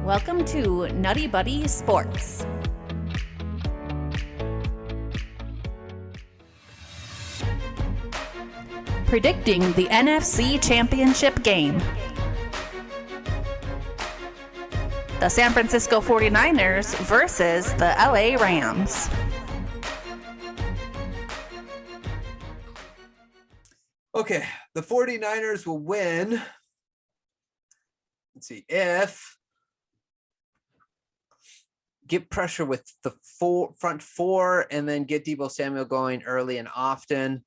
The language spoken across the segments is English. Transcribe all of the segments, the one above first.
Welcome to Nutty Buddy Sports. Predicting the NFC Championship game. The San Francisco 49ers versus the LA Rams. Okay, the 49ers will win. Let's see, if get pressure with the front four and then get Deebo Samuel going early and often.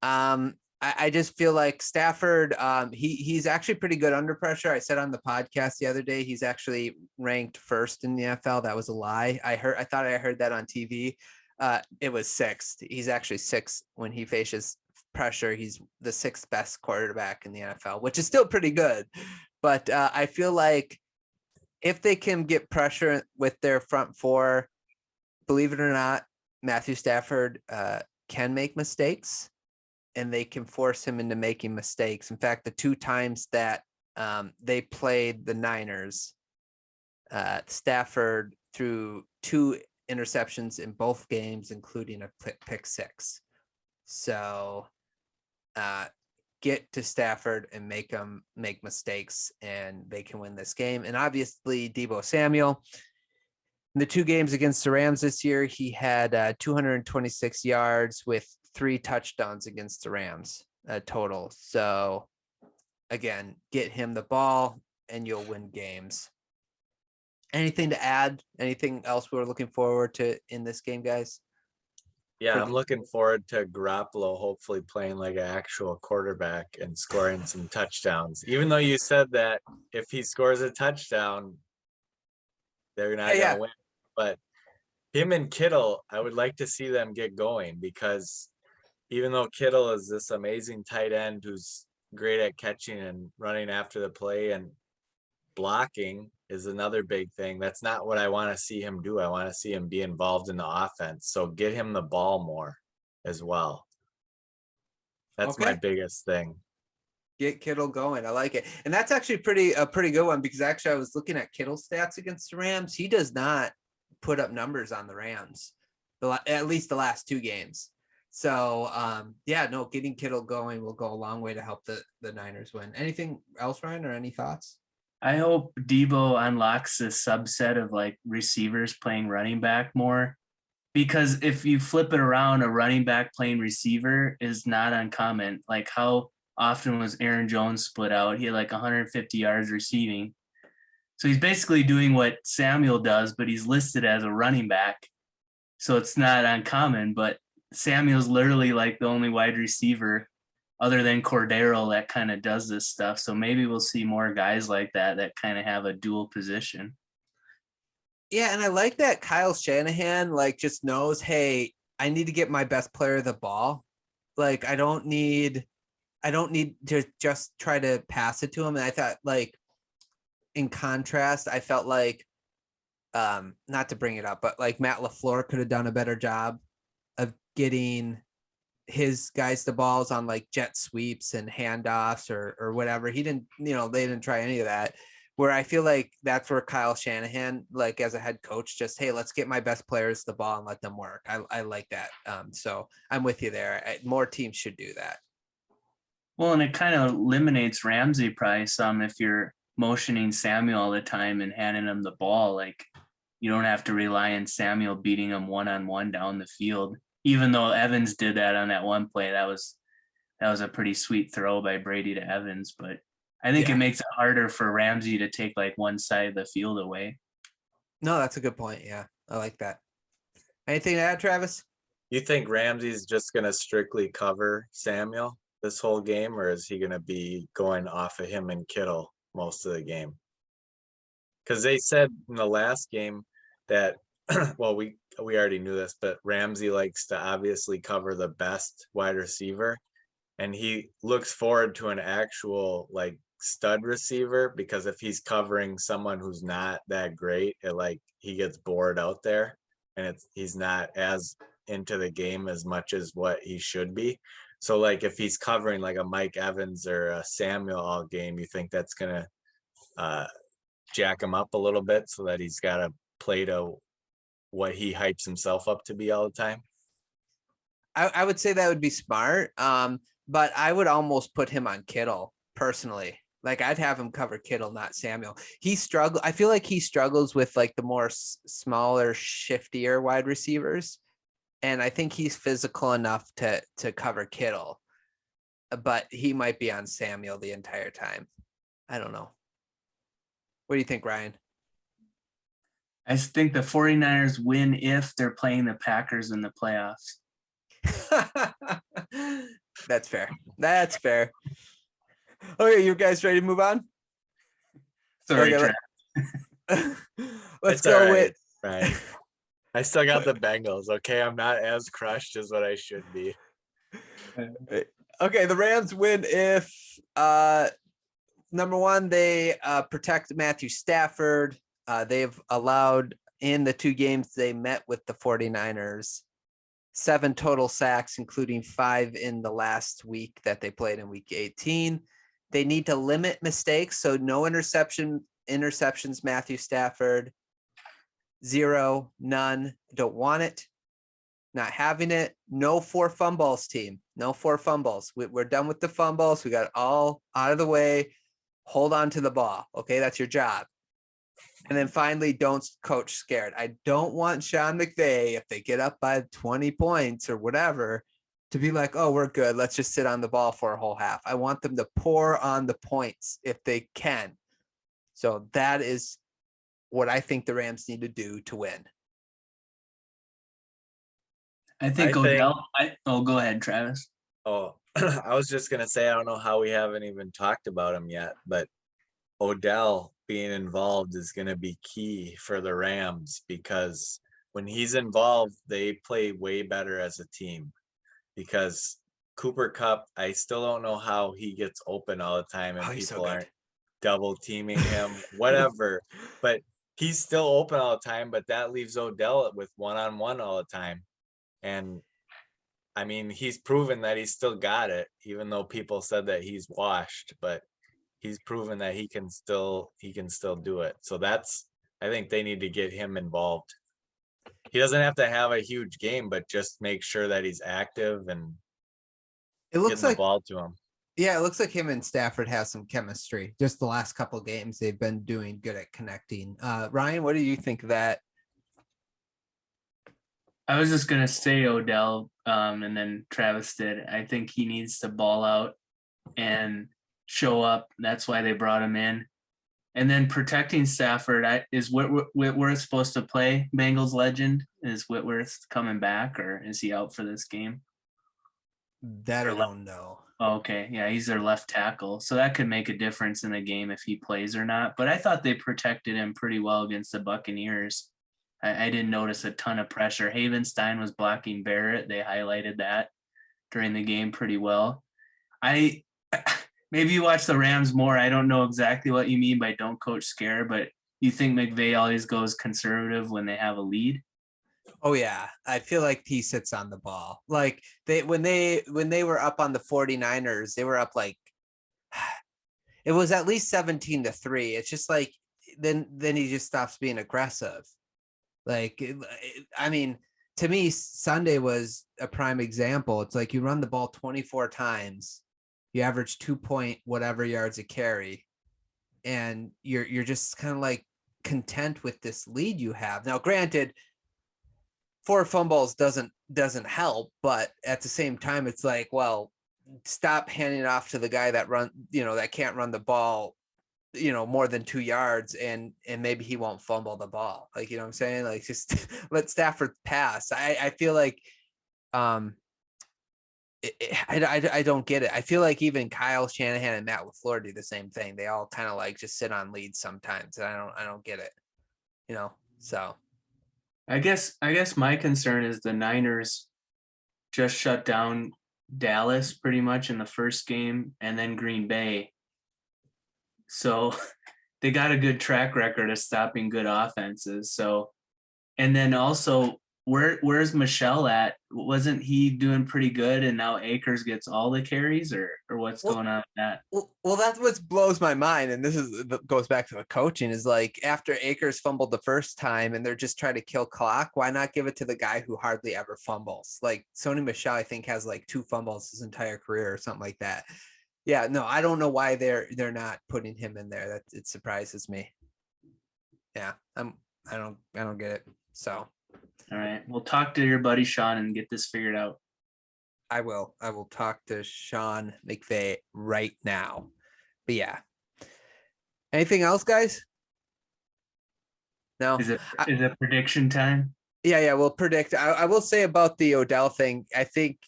I just feel like Stafford, he's actually pretty good under pressure. I said on the podcast the other day, he's actually ranked first in the NFL. That was a lie. I thought I heard that on TV. It was sixth. He's actually sixth when he faces pressure. He's the sixth best quarterback in the NFL, which is still pretty good. But I feel like if they can get pressure with their front four, believe it or not, Matthew Stafford can make mistakes. And they can force him into making mistakes. In fact, the two times that they played the Niners, Stafford threw two interceptions in both games, including a pick six. So get to Stafford and make them make mistakes, and they can win this game. And obviously, Deebo Samuel, in the two games against the Rams this year, he had 226 yards with 3 touchdowns against the Rams total. So again, get him the ball and you'll win games. Anything to add? Anything else we're looking forward to in this game, guys? Yeah, I'm looking forward to Garoppolo hopefully playing like an actual quarterback and scoring some touchdowns. Even though you said that if he scores a touchdown, they're not going to win. But him and Kittle, I would like to see them get going, because even though Kittle is this amazing tight end who's great at catching and running after the play, and blocking is another big thing, that's not what I want to see him do. I want to see him be involved in the offense. So get him the ball more as well. That's my biggest thing. Get Kittle going. I like it. And that's actually a pretty good one, because actually I was looking at Kittle's stats against the Rams. He does not put up numbers on the Rams, at least the last 2 games. So, getting Kittle going will go a long way to help the Niners win. Anything else, Ryan, or any thoughts? I hope Deebo unlocks a subset of like receivers playing running back more, because if you flip it around, a running back playing receiver is not uncommon. Like, how often was Aaron Jones split out? He had like 150 yards receiving. So he's basically doing what Samuel does, but he's listed as a running back. So it's not uncommon, but Samuel's literally like the only wide receiver other than Cordero that kind of does this stuff. So maybe we'll see more guys like that kind of have a dual position. Yeah, and I like that Kyle Shanahan like just knows, hey, I need to get my best player the ball. Like, I don't need to just try to pass it to him. And I thought, like, in contrast, I felt like not to bring it up, but like Matt LaFleur could have done a better job of getting his guys the balls on like jet sweeps and handoffs or whatever. He didn't, they didn't try any of that, where I feel like that's where Kyle Shanahan, like as a head coach, just, hey, let's get my best players the ball and let them work. I like that. So I'm with you there. More teams should do that. Well, and it kind of eliminates Ramsey probably some if you're motioning Samuel all the time and handing him the ball. Like, you don't have to rely on Samuel beating him one-on-one down the field. Even though Evans did that on that one play, that was a pretty sweet throw by Brady to Evans. But I think it makes it harder for Ramsey to take like one side of the field away. No, that's a good point. Yeah, I like that. Anything to add, Travis? You think Ramsey's just going to strictly cover Samuel this whole game, or is he going to be going off of him and Kittle most of the game? Because they said in the last game that, well, we already knew this, but Ramsey likes to obviously cover the best wide receiver, and he looks forward to an actual like stud receiver, because if he's covering someone who's not that great, he gets bored out there, and he's not as into the game as much as what he should be. So like if he's covering like a Mike Evans or a Samuel all game, you think that's gonna jack him up a little bit so that he's got to play to what he hypes himself up to be all the time? I would say that would be smart. But I would almost put him on Kittle personally. Like I'd have him cover Kittle, not Samuel. I feel like he struggles with like the more smaller, shiftier wide receivers. And I think he's physical enough to cover Kittle, but he might be on Samuel the entire time. I don't know. What do you think, Ryan? I think the 49ers win if they're playing the Packers in the playoffs. That's fair. That's fair. Okay, you guys ready to move on? Sorry, Okay, let's It's go all right, with Right. I still got the Bengals. Okay, I'm not as crushed as what I should be. okay, the Rams win if number one, they protect Matthew Stafford. They've allowed in the 2 games they met with the 49ers 7 total sacks, including 5 in the last week that they played in week 18. They need to limit mistakes, so no interceptions, Matthew Stafford. 0, none, don't want it. Not having it. No 4 fumbles, team. No 4 fumbles. We're done with the fumbles. We got it all out of the way. Hold on to the ball. Okay, that's your job. And then finally, don't coach scared. I don't want Sean McVay, if they get up by 20 points or whatever, to be like, oh, we're good. Let's just sit on the ball for a whole half. I want them to pour on the points if they can. So that is what I think the Rams need to do to win. I think Odell. Go ahead, Travis. Oh, I was just gonna say I don't know how we haven't even talked about him yet, but Odell being involved is gonna be key for the Rams because when he's involved, they play way better as a team. Because Cooper Kupp, I still don't know how he gets open all the time and people aren't double teaming him, whatever. But he's still open all the time, but that leaves Odell with one-on-one all the time. And I mean, he's proven that he's still got it, even though people said that he's washed, but he's proven that he can still do it. So I think they need to get him involved. He doesn't have to have a huge game, but just make sure that he's active and it looks getting like the ball to him. Yeah, it looks like him and Stafford have some chemistry. Just the last couple of games, they've been doing good at connecting. Ryan, what do you think of that? I was just gonna say Odell, and then Travis did. I think he needs to ball out and show up. That's why they brought him in. And then protecting Stafford is Whitworth supposed to play Bengals legend? Is Whitworth coming back or is he out for this game? That I don't know. Okay, yeah, he's their left tackle. So that could make a difference in the game if he plays or not. But I thought they protected him pretty well against the Buccaneers. I didn't notice a ton of pressure. Havenstein was blocking Barrett. They highlighted that during the game pretty well. Maybe you watch the Rams more. I don't know exactly what you mean by don't coach scare, but you think McVay always goes conservative when they have a lead? Oh yeah. I feel like he sits on the ball. Like when they were up on the 49ers, they were up like it was at least 17-3. It's just like then he just stops being aggressive. Like I mean, to me, Sunday was a prime example. It's like you run the ball 24 times. You average 2 point whatever yards a carry, and you're just kind of like content with this lead you have. Now, granted, 4 fumbles doesn't help, but at the same time, it's like, well, stop handing it off to the guy that that can't run the ball, more than 2 yards, and maybe he won't fumble the ball. Like, you know what I'm saying? Like, just let Stafford pass. I feel like, I don't get it. I feel like even Kyle Shanahan and Matt LaFleur do the same thing. They all kind of like just sit on leads sometimes, and I don't get it. So I guess my concern is the Niners just shut down Dallas pretty much in the first game and then Green Bay. So they got a good track record of stopping good offenses. So, and then also where's Michelle at? Wasn't he doing pretty good and now Akers gets all the carries, or what's Well- going on with that? Well, that's what blows my mind, and this goes back to the coaching. Is like after Akers fumbled the first time, and they're just trying to kill clock. Why not give it to the guy who hardly ever fumbles? Like Sony Michel, I think has like 2 fumbles his entire career or something like that. Yeah, no, I don't know why they're not putting him in there. That it surprises me. Yeah, I don't get it. So All right, we'll talk to your buddy Sean and get this figured out. I will talk to Sean McVay right now. But yeah. Anything else, guys? No. Is it prediction time? Yeah, we'll predict. I will say about the Odell thing, I think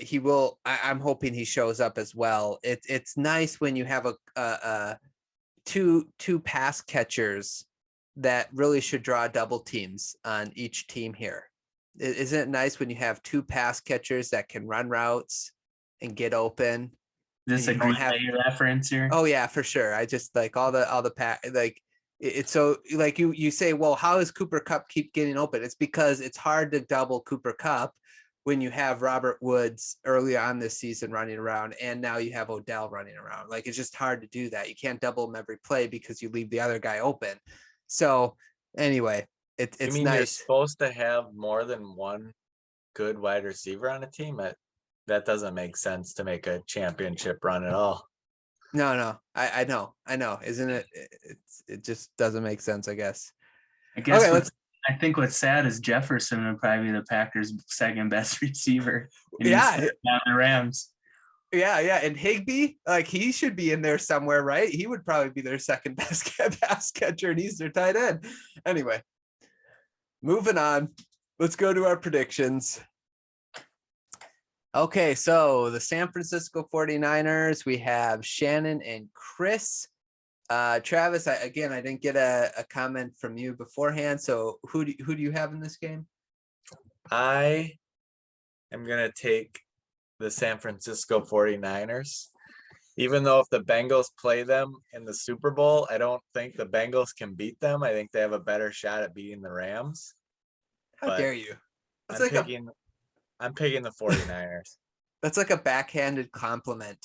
he will. I'm hoping he shows up as well. It's nice when you have a two pass catchers that really should draw double teams on each team here. Isn't it nice when you have 2 pass catchers that can run routes and get open? Is this a You don't Green have- Bay reference here? Oh yeah, for sure. I just like all the like it's so like you say, well, how does Cooper Kupp keep getting open? It's because it's hard to double Cooper Kupp when you have Robert Woods early on this season running around, and now you have Odell running around. Like it's just hard to do that. You can't double him every play because you leave the other guy open. So anyway, it's You mean you're nice. supposed to have more than one good wide receiver on a team? That doesn't make sense to make a championship run at all. No, I know. Isn't it? It just doesn't make sense, I guess. I guess Okay, I think what's sad is Jefferson would probably be the Packers' second best receiver. And he's Yeah. not the Rams. Yeah, and Higbee, like he should be in there somewhere, right? He would probably be their second best pass catcher, and he's their tight end. Anyway, moving on. Let's go to our predictions. Okay, so the San Francisco 49ers, we have Shannon and Chris. Travis, I didn't get a comment from you beforehand. So who do you have in this game? I am going to take the San Francisco 49ers. Even though if the Bengals play them in the Super Bowl, I don't think the Bengals can beat them. I think they have a better shot at beating the Rams. How But dare you? That's I'm like picking the 49ers. that's like a backhanded compliment.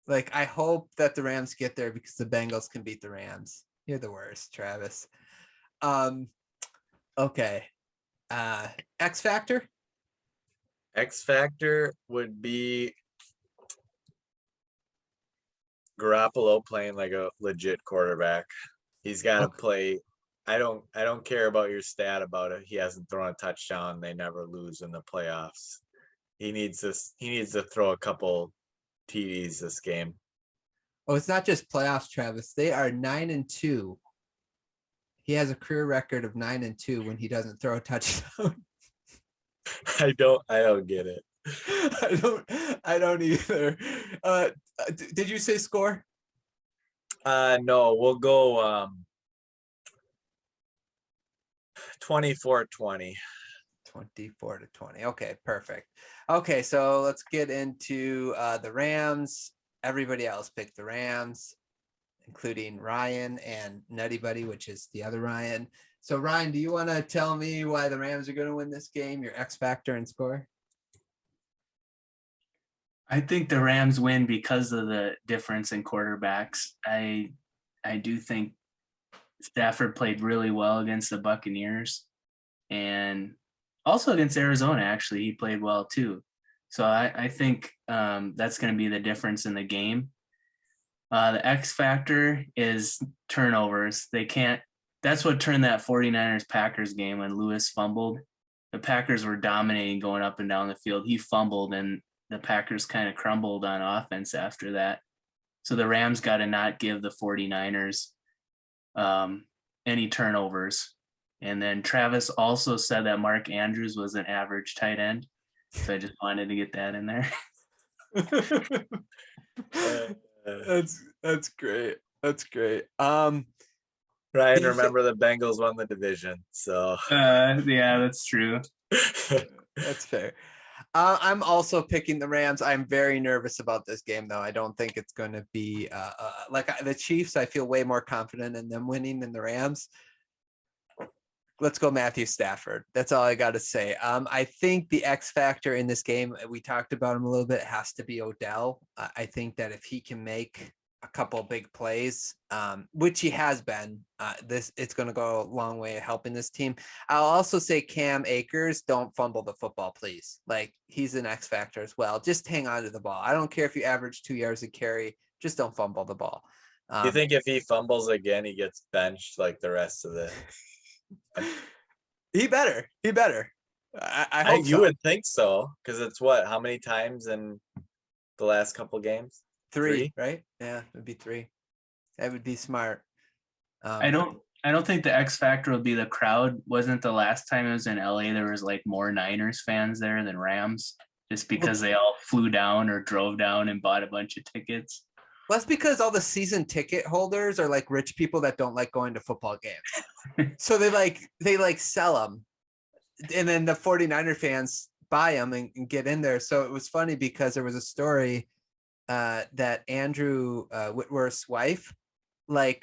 Like, I hope that the Rams get there because the Bengals can beat the Rams. You're the worst, Travis. Okay. X Factor? X Factor would be Garoppolo playing like a legit quarterback. He's got to play. I don't care about your stat about it. He hasn't thrown a touchdown. They never lose in the playoffs. He needs to throw a couple TDs this game. Oh, it's not just playoffs, Travis. They are 9-2. He has a career record of 9-2 when he doesn't throw a touchdown. I don't get it. I don't either. Did you say score? No, we'll go 24-20. 24-20. Okay, perfect. Okay, so let's get into the Rams. Everybody else picked the Rams, including Ryan and Nutty Buddy, which is the other Ryan. So Ryan, do you want to tell me why the Rams are going to win this game, your X factor and score? I think the Rams win because of the difference in quarterbacks. I do think Stafford played really well against the Buccaneers, and also against Arizona. Actually, he played well too. So I think that's going to be the difference in the game. The X factor is turnovers. They can't. That's what turned that 49ers Packers game when Lewis fumbled. The Packers were dominating going up and down the field. He fumbled, and the Packers kind of crumbled on offense after that. So the Rams got to not give the 49ers any turnovers. And then Travis also said that Mark Andrews was an average tight end. So I just wanted to get that in there. That's great. That's great. Ryan, remember the Bengals won the division, so yeah, that's true. That's fair. I'm also picking the Rams. I'm very nervous about this game, though. I don't think it's going to be like the Chiefs. I feel way more confident in them winning than the Rams. let's go Matthew Stafford. That's all I got to say. I think the X factor in this game, we talked about him a little bit, has to be Odell. I think that if he can make a couple big plays, which he has been, it's going to go a long way of helping this team. I'll also say Cam Akers, don't fumble the football, please. Like, he's an X factor as well. Just hang on to the ball. I don't care if you average 2 yards a carry, just don't fumble the ball. You think if he fumbles again, he gets benched like the rest of the? He better. I hope you so. would think so, because it's what? How many times in the last couple games? Three, right? Yeah, it'd be 3. That would be smart. I don't think the X factor would be the crowd. Wasn't the last time it was in LA, there was like more Niners fans there than Rams, just because they all flew down or drove down and bought a bunch of tickets. Well, that's because all the season ticket holders are like rich people that don't like going to football games. So they sell them. And then the 49er fans buy them and get in there. So it was funny because there was a story that Andrew Whitworth's wife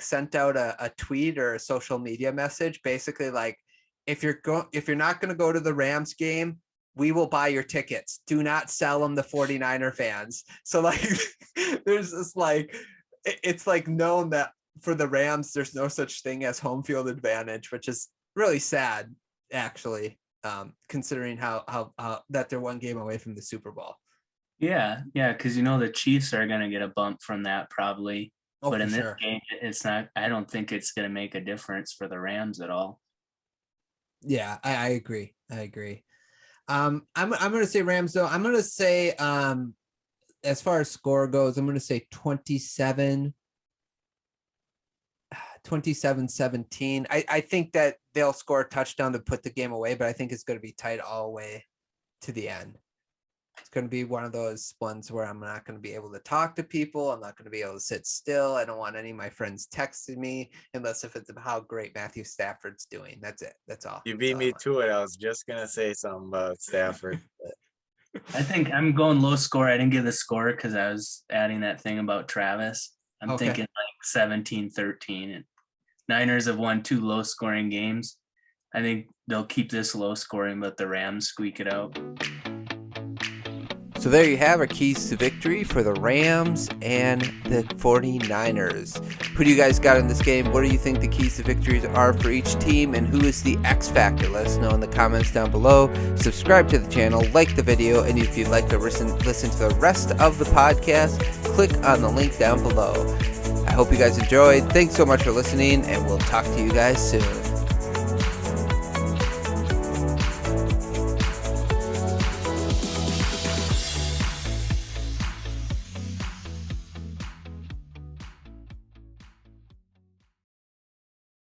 sent out a tweet or a social media message, basically like, if you're not going to go to the Rams game, we will buy your tickets. Do not sell them to 49er fans. So there's this it's known that for the Rams, there's no such thing as home field advantage, which is really sad, actually, considering how that they're one game away from the Super Bowl. Yeah, because the Chiefs are going to get a bump from that probably. Oh, but in this sure. game, it's not. I don't think it's going to make a difference for the Rams at all. Yeah, I agree. I'm going to say Rams, though. I'm going to say, as far as score goes, I'm going to say 27-17. I think that they'll score a touchdown to put the game away, but I think it's going to be tight all the way to the end. It's going to be one of those ones where I'm not going to be able to talk to people. I'm not going to be able to sit still. I don't want any of my friends texting me unless if it's about how great Matthew Stafford's doing. That's it. That's all. You beat me to it. I was just going to say something about Stafford. I think I'm going low score. I didn't give the score because I was adding that thing about Travis. I'm thinking like 17-13. And Niners have won 2 low scoring games. I think they'll keep this low scoring, but the Rams squeak it out. So there you have our keys to victory for the Rams and the 49ers. Who do you guys got in this game? What do you think the keys to victories are for each team? And who is the X factor? Let us know in the comments down below. Subscribe to the channel, like the video, and if you'd like to listen to the rest of the podcast, click on the link down below. I hope you guys enjoyed. Thanks so much for listening, and we'll talk to you guys soon.